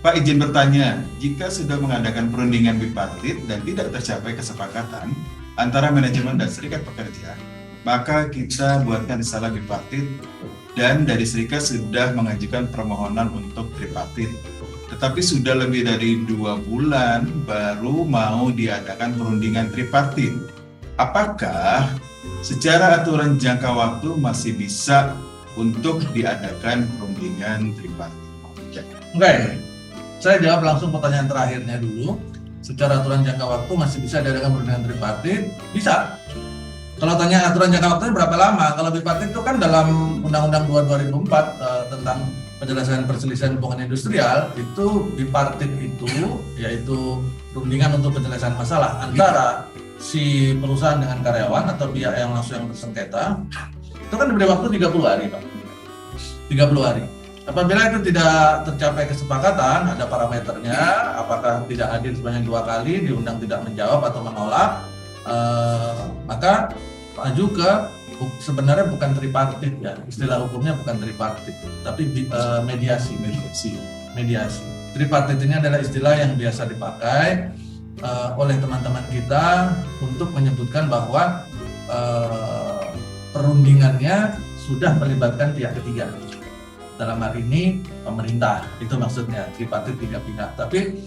Pak, izin bertanya, jika sudah mengadakan perundingan bipartit dan tidak tercapai kesepakatan antara manajemen dan serikat pekerja, maka kita buatkan risalah bipartit dan dari serikat sudah mengajukan permohonan untuk tripartit. Tetapi sudah lebih dari 2 bulan baru mau diadakan perundingan tripartit. Apakah secara aturan jangka waktu masih bisa untuk diadakan perundingan tripartit? Oke. Saya jawab langsung pertanyaan terakhirnya dulu. Secara aturan jangka waktu masih bisa diadakan perundingan tripartit? Bisa. Kalau tanya aturan jangka waktunya berapa lama? Kalau bipartit itu kan dalam Undang-Undang 2 2004 tentang penyelesaian perselisihan hubungan industrial, itu bipartit itu yaitu perundingan untuk penyelesaian masalah antara si perusahaan dengan karyawan atau pihak yang langsung yang bersengketa. Itu kan diberi waktu 30 hari, Pak. 30 hari. Apabila itu tidak tercapai kesepakatan, ada parameternya, apakah tidak hadir sebanyak 2 kali, diundang tidak menjawab atau menolak, maka maju ke sebenarnya bukan tripartit ya, istilah hukumnya bukan tripartit, tapi mediasi. Tripartit ini adalah istilah yang biasa dipakai oleh teman-teman kita untuk menyebutkan bahwa perundingannya sudah melibatkan pihak ketiga. Dalam hal ini pemerintah, itu maksudnya tripartit 3 pihak. Tapi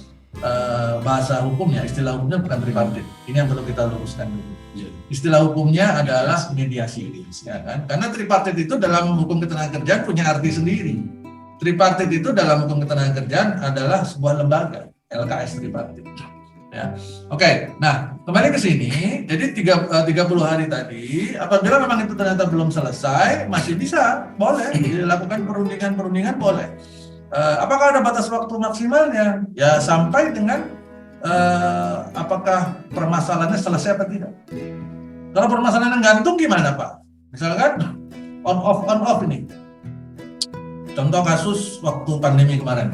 bahasa hukumnya, istilah hukumnya bukan tripartit. Ini yang perlu kita luruskan dulu. Istilah hukumnya adalah mediasi, ya kan? Karena tripartit itu dalam hukum ketenagakerjaan punya arti sendiri. Tripartit itu dalam hukum ketenagakerjaan adalah sebuah lembaga, LKS tripartit. Ya. Oke, nah kembali ke sini. Jadi 30 hari tadi, apabila memang itu ternyata belum selesai, masih bisa, boleh dilakukan perundingan boleh. Apakah ada batas waktu maksimalnya? Ya sampai dengan apakah permasalahannya selesai atau tidak. Kalau permasalahannya gantung gimana, Pak? Misalkan on off ini. Contoh kasus waktu pandemi kemarin.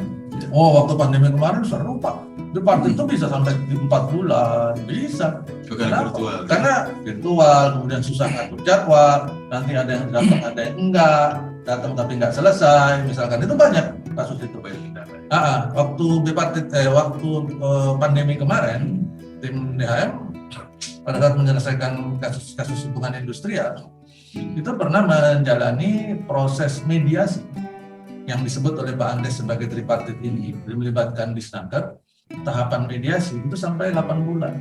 Oh, waktu pandemi kemarin seru, Pak. Tripartit itu bisa sampai 4 bulan, bisa. Virtual. Karena virtual, kemudian susah ngatur jadwal, nanti ada yang datang, ada yang enggak, datang tapi enggak selesai, misalkan itu banyak kasus itu. Waktu bipartit, waktu pandemi kemarin, tim DHM pada saat menyelesaikan kasus hubungan industrial, itu pernah menjalani proses mediasi yang disebut oleh Pak Andes sebagai tripartit ini, melibatkan Disnaker. Tahapan mediasi itu sampai 8 bulan.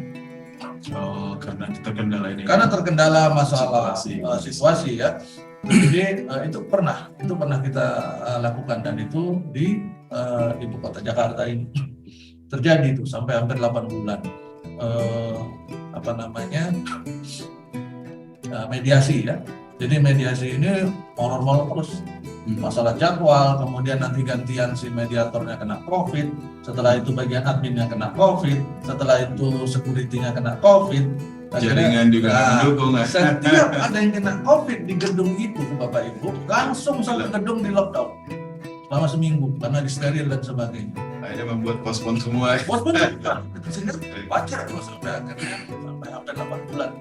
Oh, karena terkendala ini. Karena terkendala masalah situasi ya. Jadi itu pernah kita lakukan, dan itu di ibu kota Jakarta ini terjadi itu sampai hampir 8 bulan. Mediasi ya. Jadi mediasi ini molor terus. Masalah jadwal, kemudian nanti gantian si mediatornya kena COVID, setelah itu bagian adminnya kena COVID, setelah itu security-nya kena COVID, jaringan juga mendukung. Setiap ada yang kena COVID di gedung itu, Bapak Ibu, langsung satu gedung di lockdown selama seminggu karena disteril dan sebagainya. Akhirnya membuat pospon semua. Pospon sehingga wajar kalau sampai akhirnya sampai hampir 8 bulan.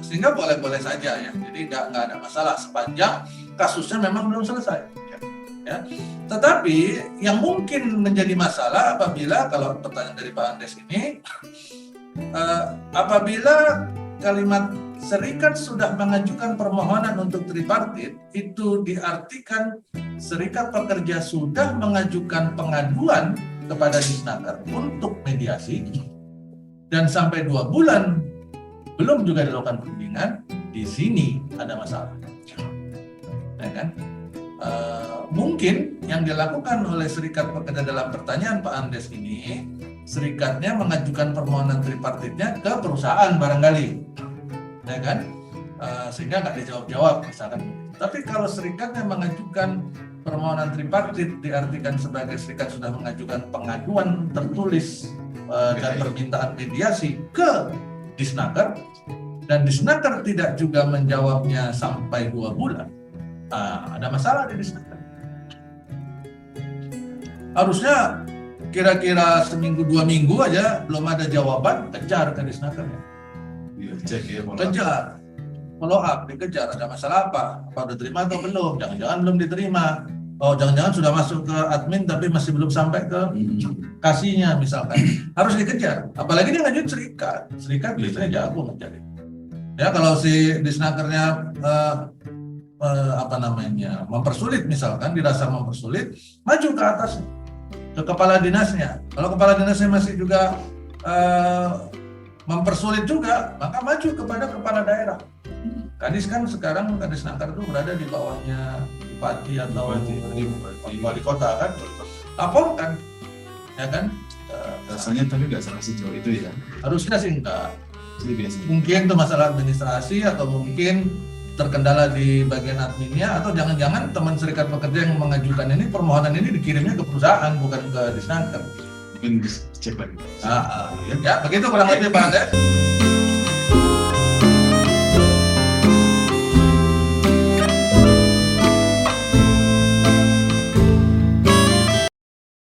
Sehingga boleh-boleh saja ya. Jadi nggak ada masalah sepanjang kasusnya memang belum selesai. Ya. Tetapi yang mungkin menjadi masalah apabila, kalau pertanyaan dari Pak Andes ini, apabila kalimat serikat sudah mengajukan permohonan untuk tripartit, itu diartikan serikat pekerja sudah mengajukan pengaduan kepada Disnaker untuk mediasi, dan sampai 2 bulan belum juga dilakukan perundingan, di sini ada masalah. Ya kan? Mungkin yang dilakukan oleh serikat pekerja dalam pertanyaan Pak Andes ini, serikatnya mengajukan permohonan tripartitnya ke perusahaan barangkali, ya kan? Sehingga nggak dijawab-jawab misalkan. Tapi kalau serikatnya mengajukan permohonan tripartit, diartikan sebagai serikat sudah mengajukan pengaduan tertulis dan permintaan mediasi ke Disnaker, dan Disnaker tidak juga menjawabnya sampai 2 bulan, ada masalah di Disnaker. Harusnya kira-kira seminggu 2 minggu aja belum ada jawaban, kejar ke Disnaker ya. Kejar, follow up, dikejar, ada masalah apa udah terima atau belum, jangan-jangan belum diterima. Oh, jangan-jangan sudah masuk ke admin tapi masih belum sampai ke kasihnya misalkan. Harus dikejar. Apalagi dia ngajuin serikat. Serikat biasanya jago mencari. Ya kalau si disnakernya mempersulit misalkan, dirasa mempersulit, maju ke atas ke kepala dinasnya. Kalau kepala dinasnya masih juga mempersulit juga, maka maju kepada kepala daerah. Kadis kan sekarang Kadisnaker itu berada di bawahnya bupati atau wali kota kan, laporkan, ya kan? Rasanya tapi nggak sampai sejauh itu ya. Harusnya sih enggak. Jadi biasa. Mungkin itu masalah administrasi atau mungkin terkendala di bagian adminnya, atau jangan-jangan teman serikat pekerja yang mengajukan ini permohonan ini dikirimnya ke perusahaan bukan ke Disnaker. Mungkin dicek lagi. Ya begitu kurang lebih Pak Ades.